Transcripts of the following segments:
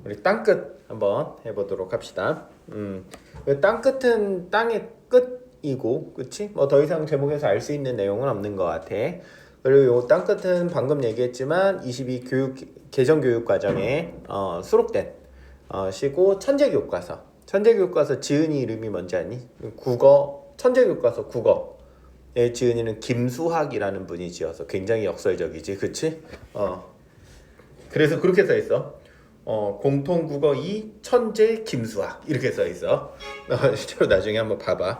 우리 땅끝 한번 해보도록 합시다. 땅끝은 땅의 끝이고, 그치? 뭐 더 이상 제목에서 알 수 있는 내용은 없는 것 같아. 그리고 요 땅끝은 방금 얘기했지만 22 개정 교육 과정에 수록된 시고 천재교과서. 천재교과서 지은이 이름이 뭔지 아니? 국어 천재교과서 국어의 지은이는 김수학이라는 분이 지어서 굉장히 역설적이지, 그치? 그래서 그렇게 써 있어. 공통국어 2 천재 김수학 이렇게 써 있어. 실제로 나중에 한번 봐봐.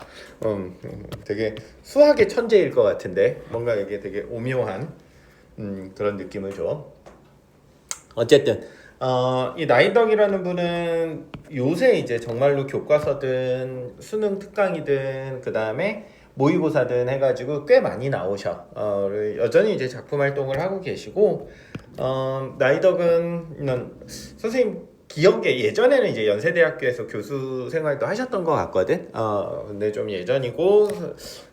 되게 수학의 천재일 것 같은데 뭔가 이게 되게 오묘한 그런 느낌을 줘. 어쨌든 이 나이덕이라는 분은 요새 이제 정말로 교과서든 수능 특강이든 그 다음에 모의고사든 해가지고 꽤 많이 나오셔. 여전히 이제 작품 활동을 하고 계시고, 나이덕은 선생님 기억에 예전에는 이제 연세대학교에서 교수 생활도 하셨던 것 같거든. 근데 좀 예전이고,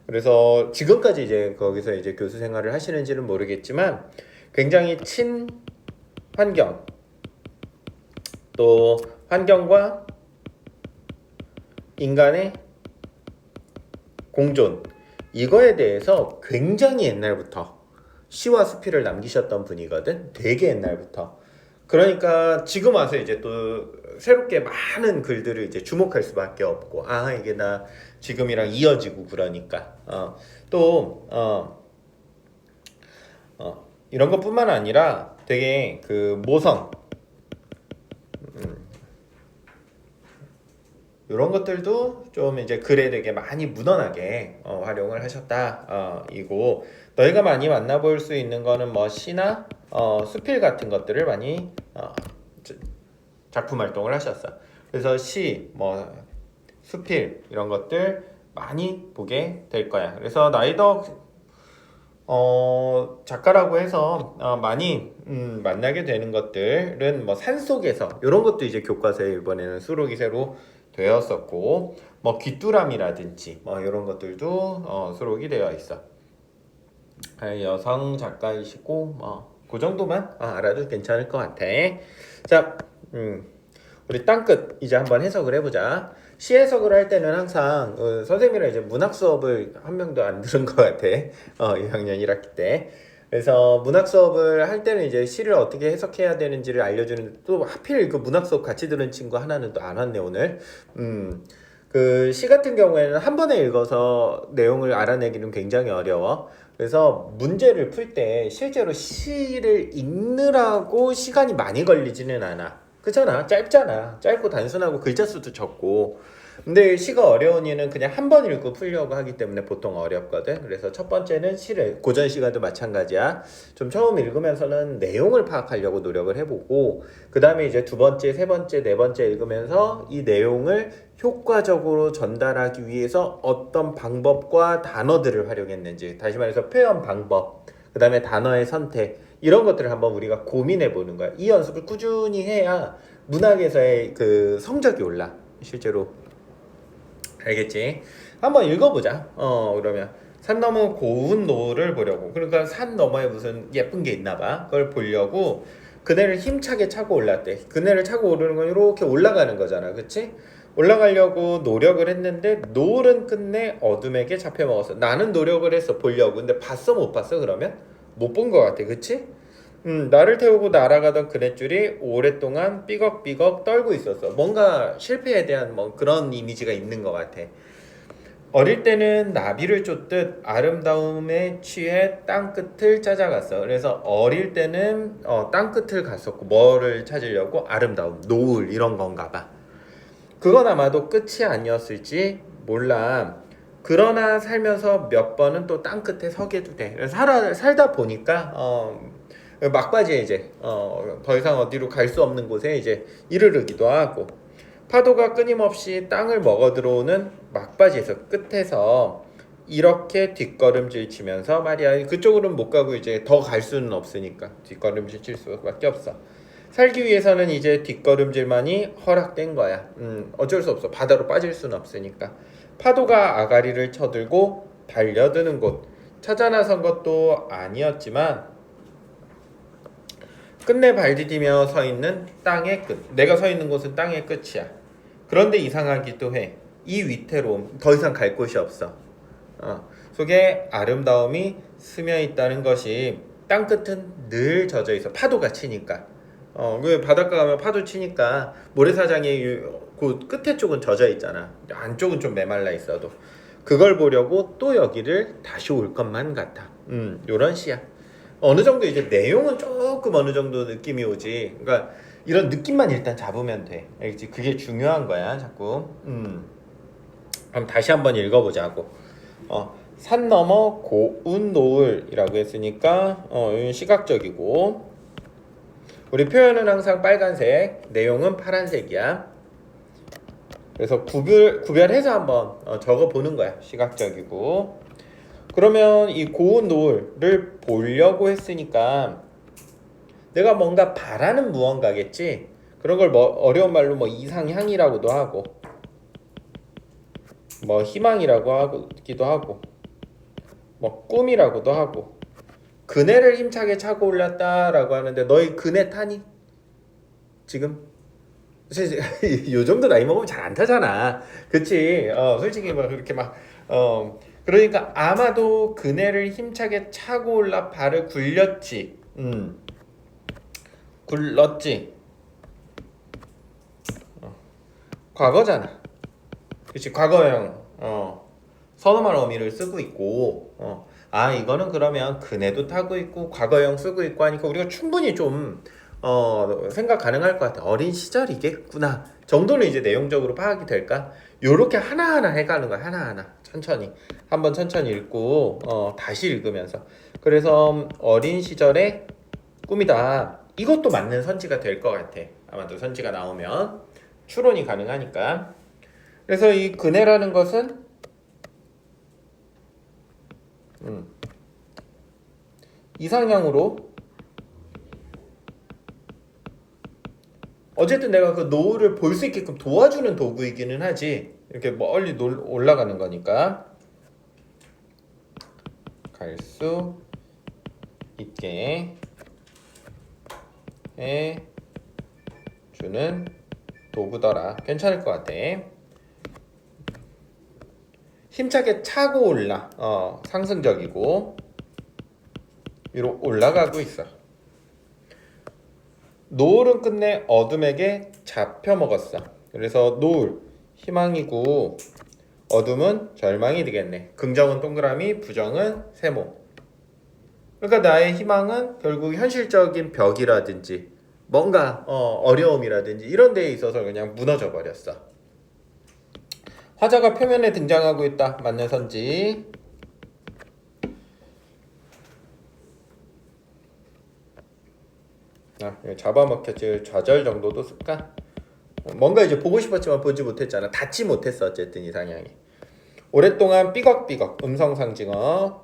그래서 지금까지 이제 거기서 이제 교수 생활을 하시는지는 모르겠지만 굉장히 친환경, 또 환경과 인간의 공존, 이거에 대해서 굉장히 옛날부터 시와 수필을 남기셨던 분이거든. 되게 옛날부터. 그러니까 지금 와서 이제 또 새롭게 많은 글들을 이제 주목할 수밖에 없고, 이게 나 지금이랑 이어지고, 그러니까 또 이런 것뿐만 아니라 되게 그 모성, 이런 것들도 좀 이제 글에 되게 많이 묻어나게 활용을 하셨다. 이고, 너희가 많이 만나볼 수 있는 거는 뭐 시나 수필 같은 것들을 많이 작품 활동을 하셨어. 그래서 시, 뭐 수필 이런 것들 많이 보게 될 거야. 그래서 나이덕 작가라고 해서 많이 만나게 되는 것들은 뭐 산속에서 이런 것도 이제 교과서에 이번에는 수록이 새로 되었었고, 뭐 귀뚜라미라든지 뭐 이런 것들도 수록이 되어 있어. 여성 작가이시고 그 정도만 알아도 괜찮을 것 같아. 자, 우리 땅끝 이제 한번 해석을 해보자. 시 해석을 할 때는 항상 선생님이랑 이제 문학 수업을 한 명도 안 들은 것 같아. 2학년 1학기 때. 그래서 문학 수업을 할 때는 이제 시를 어떻게 해석해야 되는지를 알려주는데, 또 하필 그 문학 수업 같이 들은 친구 하나는 또 안 왔네 오늘. 그 시 같은 경우에는 한 번에 읽어서 내용을 알아내기는 굉장히 어려워. 그래서 문제를 풀 때 실제로 시를 읽느라고 시간이 많이 걸리지는 않아. 그렇잖아. 짧잖아. 짧고 단순하고 글자 수도 적고. 근데 시가 어려운 이유는 그냥 한 번 읽고 풀려고 하기 때문에 보통 어렵거든. 그래서 첫 번째는 시를, 고전 시가도 마찬가지야. 좀 처음 읽으면서는 내용을 파악하려고 노력을 해보고, 그 다음에 이제 두 번째, 세 번째, 네 번째 읽으면서 이 내용을 효과적으로 전달하기 위해서 어떤 방법과 단어들을 활용했는지, 다시 말해서 표현 방법, 그 다음에 단어의 선택, 이런 것들을 한번 우리가 고민해 보는 거야. 이 연습을 꾸준히 해야 문학에서의 그 성적이 올라. 실제로. 알겠지? 한번 읽어보자. 그러면 산 너머 고운 노을을 보려고. 그러니까 산 너머에 무슨 예쁜 게 있나 봐. 그걸 보려고 그네를 힘차게 차고 올랐대. 그네를 차고 오르는 건 이렇게 올라가는 거잖아. 그치? 올라가려고 노력을 했는데 노을은 끝내 어둠에게 잡혀먹었어. 나는 노력을 했어, 보려고. 근데 봤어, 못 봤어? 그러면? 못 본 거 같아. 그치? 나를 태우고 날아가던 그네줄이 오랫동안 삐걱삐걱 떨고 있었어. 뭔가 실패에 대한 뭐 그런 이미지가 있는 것 같아. 어릴 때는 나비를 쫓듯 아름다움에 취해 땅끝을 찾아갔어. 그래서 어릴 때는 땅끝을 갔었고, 뭐를 찾으려고? 아름다움, 노을 이런 건가 봐. 그건 아마도 끝이 아니었을지 몰라. 그러나 살면서 몇 번은 또 땅끝에 서게도 돼. 그래서 살다 보니까 막바지에 이제 더 이상 어디로 갈 수 없는 곳에 이제 이르르기도 하고, 파도가 끊임없이 땅을 먹어 들어오는 막바지에서, 끝에서 이렇게 뒷걸음질 치면서 말이야. 그쪽으로는 못 가고 이제 더 갈 수는 없으니까 뒷걸음질 칠 수밖에 없어. 살기 위해서는 이제 뒷걸음질만이 허락된 거야. 어쩔 수 없어. 바다로 빠질 수는 없으니까. 파도가 아가리를 쳐들고 달려드는 곳 찾아 나선 것도 아니었지만 끝내 발 디디며 서 있는 땅의 끝. 내가 서 있는 곳은 땅의 끝이야. 그런데 이상하기도 해. 이 위태로움, 더 이상 갈 곳이 없어. 속에 아름다움이 스며 있다는 것이 땅 끝은 늘 젖어 있어. 파도가 치니까. 그 바닷가 가면 파도 치니까 모래사장이 그 끝에 쪽은 젖어 있잖아. 안쪽은 좀 메말라 있어도. 그걸 보려고 또 여기를 다시 올 것만 같아. 요런 시야. 어느 정도 이제 내용은 조금 어느 정도 느낌이 오지. 그러니까 이런 느낌만 일단 잡으면 돼. 알겠지? 그게 중요한 거야, 자꾸. 그럼 다시 한번 읽어보자고. 산 너머 고운 노을이라고 했으니까 이건 시각적이고, 우리 표현은 항상 빨간색, 내용은 파란색이야. 그래서 구별해서 한번 적어 보는 거야. 시각적이고. 그러면 이 고운 노을을 보려고 했으니까 내가 뭔가 바라는 무언가겠지. 그런 걸 뭐 어려운 말로 뭐 이상향이라고도 하고, 뭐 희망이라고 하기도 하고, 뭐 꿈이라고도 하고, 그네를 힘차게 차고 올랐다라고 하는데 너희 그네 타니? 지금? 요 정도 나이 먹으면 잘 안 타잖아. 그치? 솔직히 막 그렇게 막 그러니까 아마도 그네를 힘차게 차고 올라 발을 굴렸지. 굴렀지. 과거잖아. 그치? 과거형. 선어말 어미를 쓰고 있고. 이거는 그러면 그네도 타고 있고 과거형 쓰고 있고 하니까 우리가 충분히 좀 생각 가능할 것 같아. 어린 시절이겠구나 정도는 이제 내용적으로 파악이 될까? 요렇게 하나하나 해가는 거야. 하나하나 천천히 한번 천천히 읽고 다시 읽으면서. 그래서 어린 시절의 꿈이다. 이것도 맞는 선지가 될 것 같아. 아마도 선지가 나오면 추론이 가능하니까. 그래서 이 그네라는 것은 이상향으로 어쨌든 내가 그 노을을 볼 수 있게끔 도와주는 도구이기는 하지. 이렇게 멀리 올라가는 거니까 갈 수 있게 해주는 도구더라. 괜찮을 것 같아. 힘차게 차고 올라. 상승적이고 위로 올라가고 있어. 노을은 끝내 어둠에게 잡혀 먹었어. 그래서 노을 희망이고 어둠은 절망이 되겠네. 긍정은 동그라미, 부정은 세모. 그러니까 나의 희망은 결국 현실적인 벽이라든지 뭔가 어려움이라든지 이런 데에 있어서 그냥 무너져 버렸어. 화자가 표면에 등장하고 있다. 맞는 선지. 잡아먹혔지. 좌절 정도도 쓸까? 뭔가 이제 보고 싶었지만 보지 못했잖아. 닿지 못했어. 어쨌든 이상향이. 오랫동안 삐걱삐걱 음성상징어.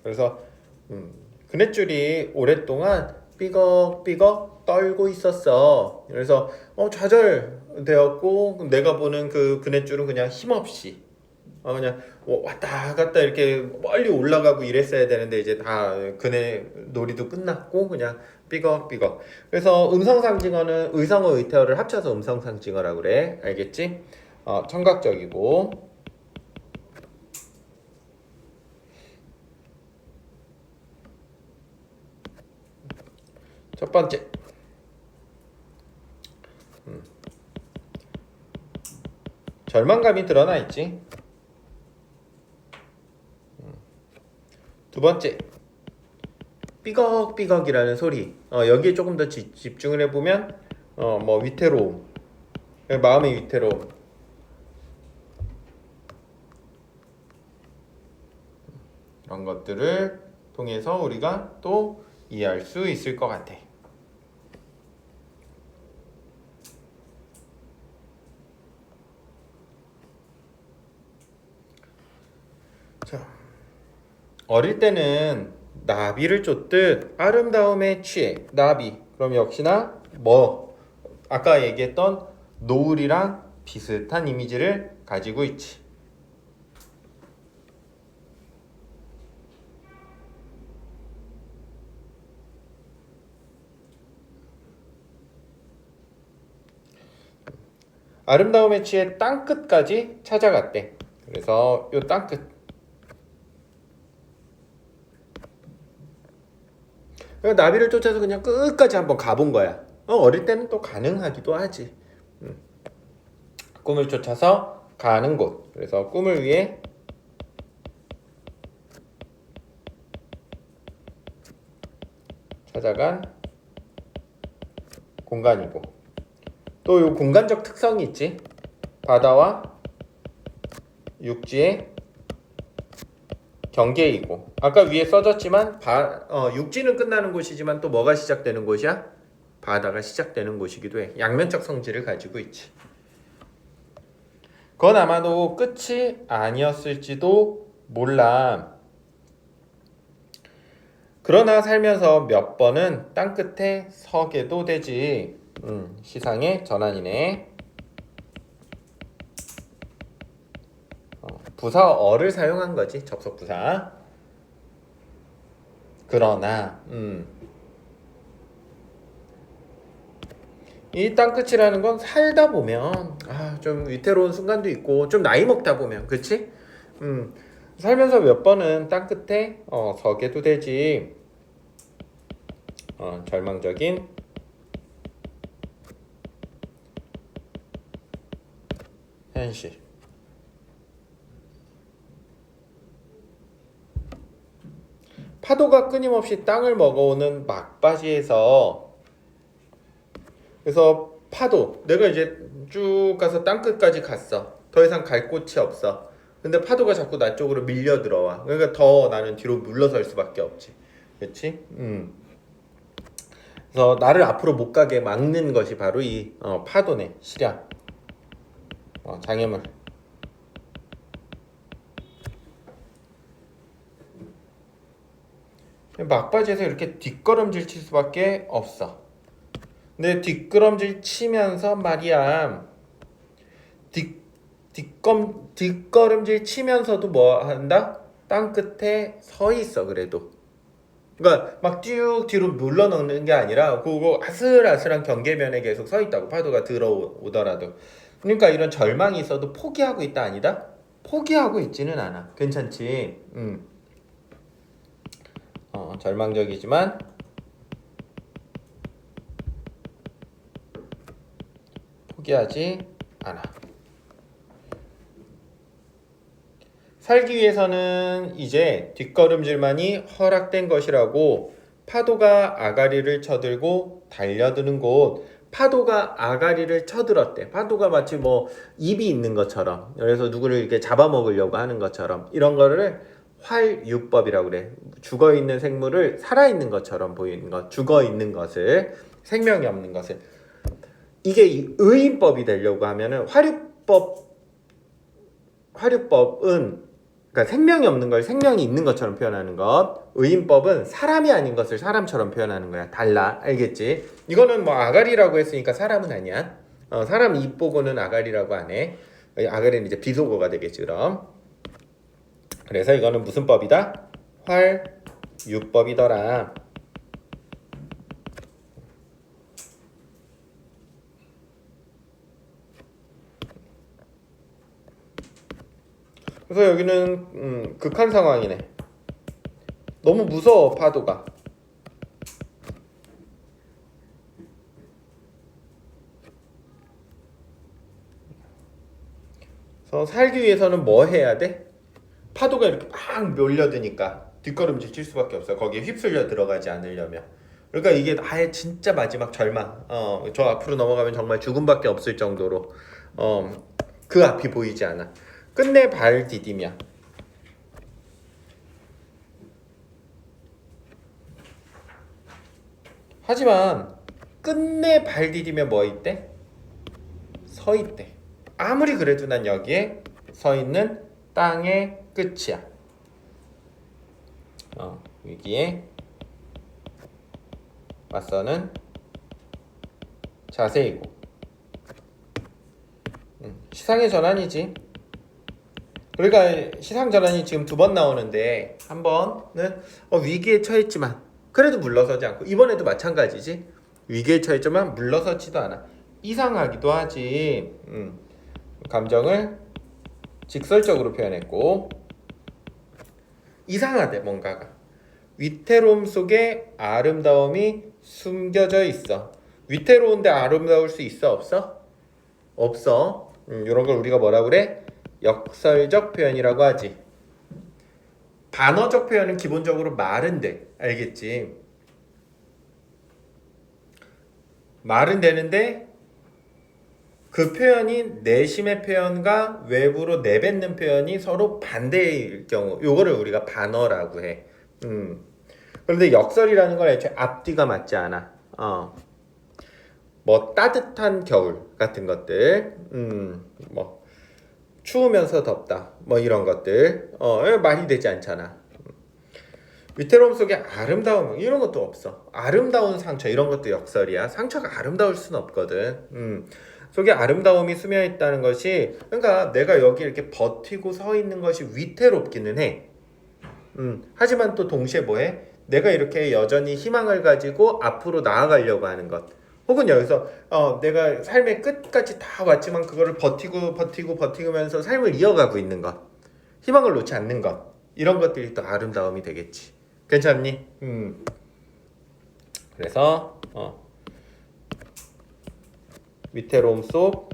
그래서 그네줄이 오랫동안 삐걱삐걱 떨고 있었어. 그래서 좌절되었고 내가 보는 그 그네줄은 그냥 힘없이 그냥 왔다 갔다 이렇게 멀리 올라가고 이랬어야 되는데 이제 다 그네 놀이도 끝났고 그냥 삐걱삐걱. 그래서 음성상징어는 의성어 의태어를 합쳐서 음성상징어라고 그래. 알겠지? 청각적이고. 첫 번째, 절망감이 드러나 있지. 두 번째, 삐걱삐걱이라는 소리. 여기에 조금 더 집중을 해보면 뭐 위태로움, 마음의 위태로움. 이런 것들을 통해서 우리가 또 이해할 수 있을 것 같아. 자, 어릴 때는 나비를 쫓듯 아름다움에 취해. 나비. 그럼 역시나 뭐 아까 얘기했던 노을이랑 비슷한 이미지를 가지고 있지. 아름다움에 취해 땅끝까지 찾아갔대. 그래서 요 땅끝. 나비를 쫓아서 그냥 끝까지 한번 가본 거야. 어릴 때는 또 가능하기도 하지. 꿈을 쫓아서 가는 곳. 그래서 꿈을 위해 찾아간 공간이고, 또 요 공간적 특성이 있지. 바다와 육지의 경계이고, 아까 위에 써졌지만 육지는 끝나는 곳이지만 또 뭐가 시작되는 곳이야? 바다가 시작되는 곳이기도 해. 양면적 성질을 가지고 있지. 그건 아마도 끝이 아니었을지도 몰라. 그러나 살면서 몇 번은 땅끝에 서게도 되지. 시상의 전환이네. 부사어를 사용한 거지. 접속 부사. 그러나 이 땅끝이라는 건 살다 보면 좀 위태로운 순간도 있고, 좀 나이 먹다 보면, 그치? 살면서 몇 번은 땅끝에 서게도 되지. 절망적인 현실. 파도가 끊임없이 땅을 먹어오는 막바지에서, 그래서 파도, 내가 이제 쭉 가서 땅끝까지 갔어. 더 이상 갈 곳이 없어. 근데 파도가 자꾸 나 쪽으로 밀려 들어와. 그러니까 더 나는 뒤로 물러설 수밖에 없지. 그렇지? 그래서 나를 앞으로 못 가게 막는 것이 바로 이 파도네. 시량, 장애물. 막바지에서 이렇게 뒷걸음질 칠 수밖에 없어. 근데 뒷걸음질 치면서 말이야, 뒷걸음질 치면서도 뭐 한다? 땅 끝에 서 있어. 그래도 그러니까 막 쭉 뒤로 물러넣는 게 아니라 그거 아슬아슬한 경계면에 계속 서 있다고. 파도가 들어오더라도. 그러니까 이런 절망이 있어도 포기하고 있다 아니다? 포기하고 있지는 않아. 괜찮지? 절망적이지만 포기하지 않아. 살기 위해서는 이제 뒷걸음질만이 허락된 것이라고. 파도가 아가리를 쳐들고 달려드는 곳. 파도가 아가리를 쳐들었대. 파도가 마치 뭐 입이 있는 것처럼, 그래서 누구를 이렇게 잡아먹으려고 하는 것처럼, 이런 거를 활유법이라고 그래. 죽어있는 생물을 살아있는 것처럼 보이는 것, 죽어있는 것을, 생명이 없는 것을. 이게 의인법이 되려고 하면은 화류법은 그러니까 생명이 없는 걸 생명이 있는 것처럼 표현하는 것. 의인법은 사람이 아닌 것을 사람처럼 표현하는 거야. 달라. 알겠지? 이거는 뭐 아가리라고 했으니까 사람은 아니야. 사람 입 보고는 아가리라고 안 해. 아가리는 이제 비속어가 되겠지. 그럼. 그래서 이거는 무슨 법이다? 활유법이더라. 그래서 여기는 극한 상황이네. 너무 무서워, 파도가. 그래서 살기 위해서는 뭐 해야 돼? 파도가 이렇게 막 몰려드니까 뒷걸음질 칠 수밖에 없어요. 거기에 휩쓸려 들어가지 않으려면. 그러니까 이게 아예 진짜 마지막 절망. 저 앞으로 넘어가면 정말 죽음밖에 없을 정도로 그 앞이 보이지 않아. 끝내 발 디디며. 하지만 끝내 발 디디며 뭐 있대? 서 있대. 아무리 그래도 난 여기에 서 있는 땅의 끝이야. 위기에 맞서는 자세이고. 시상의 전환이지. 그러니까 시상 전환이 지금 2번 나오는데 한 번은 위기에 처했지만 그래도 물러서지 않고, 이번에도 마찬가지지. 위기에 처했지만 물러서지도 않아. 이상하기도 하지. 감정을 직설적으로 표현했고, 이상하대 뭔가가. 위태로움 속에 아름다움이 숨겨져 있어. 위태로운데 아름다울 수 있어 없어? 없어. 이런 걸 우리가 뭐라 그래? 역설적 표현이라고 하지. 반어적 표현은 기본적으로 말은 돼. 알겠지? 말은 되는데 그 표현이 내심의 표현과 외부로 내뱉는 표현이 서로 반대일 경우, 요거를 우리가 반어라고 해. 그런데 역설이라는 건 애초에 앞뒤가 맞지 않아. 뭐 따뜻한 겨울 같은 것들, 뭐 추우면서 덥다, 뭐 이런 것들, 말이 되지 않잖아. 위태로움 속에 아름다움 이런 것도 없어. 아름다운 상처 이런 것도 역설이야. 상처가 아름다울 수는 없거든. 속에 아름다움이 스며 있다는 것이, 그러니까 내가 여기 이렇게 버티고 서 있는 것이 위태롭기는 해. 하지만 또 동시에 뭐해? 내가 이렇게 여전히 희망을 가지고 앞으로 나아가려고 하는 것. 혹은 여기서 내가 삶의 끝까지 다 왔지만 그거를 버티면서 삶을 이어가고 있는 것. 희망을 놓지 않는 것. 이런 것들이 또 아름다움이 되겠지. 괜찮니? 그래서 위태로움 속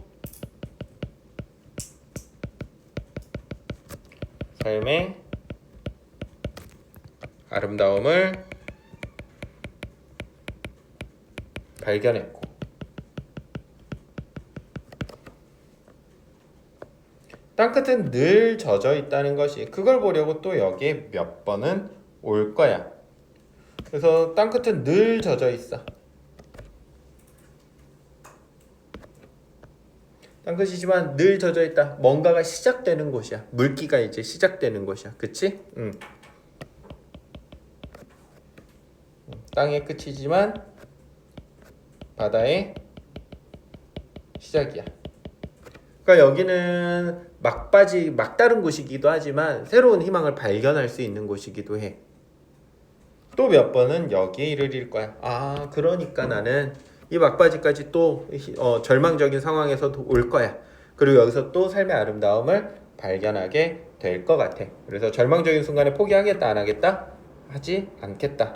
삶의 아름다움을 발견했고, 땅끝은 늘 젖어 있다는 것이, 그걸 보려고 또 여기에 몇 번은 올 거야. 그래서 땅끝은 늘 젖어 있어. 땅끝이지만 늘 젖어 있다. 뭔가가 시작되는 곳이야. 물기가 이제 시작되는 곳이야. 그치? 땅의 끝이지만 바다의 시작이야. 그러니까 여기는 막다른 곳이기도 하지만 새로운 희망을 발견할 수 있는 곳이기도 해. 또 몇 번은 여기에 이르릴 거야. 그러니까 나는 이 막바지까지 또 절망적인 상황에서도 올 거야. 그리고 여기서 또 삶의 아름다움을 발견하게 될 것 같아. 그래서 절망적인 순간에 포기하겠다 안 하겠다? 하지 않겠다.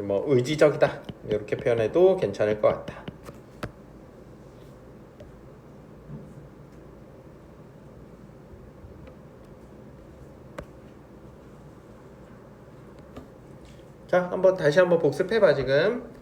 뭐 의지적이다 이렇게 표현해도 괜찮을 것 같다. 자, 다시 한번 복습해봐 지금.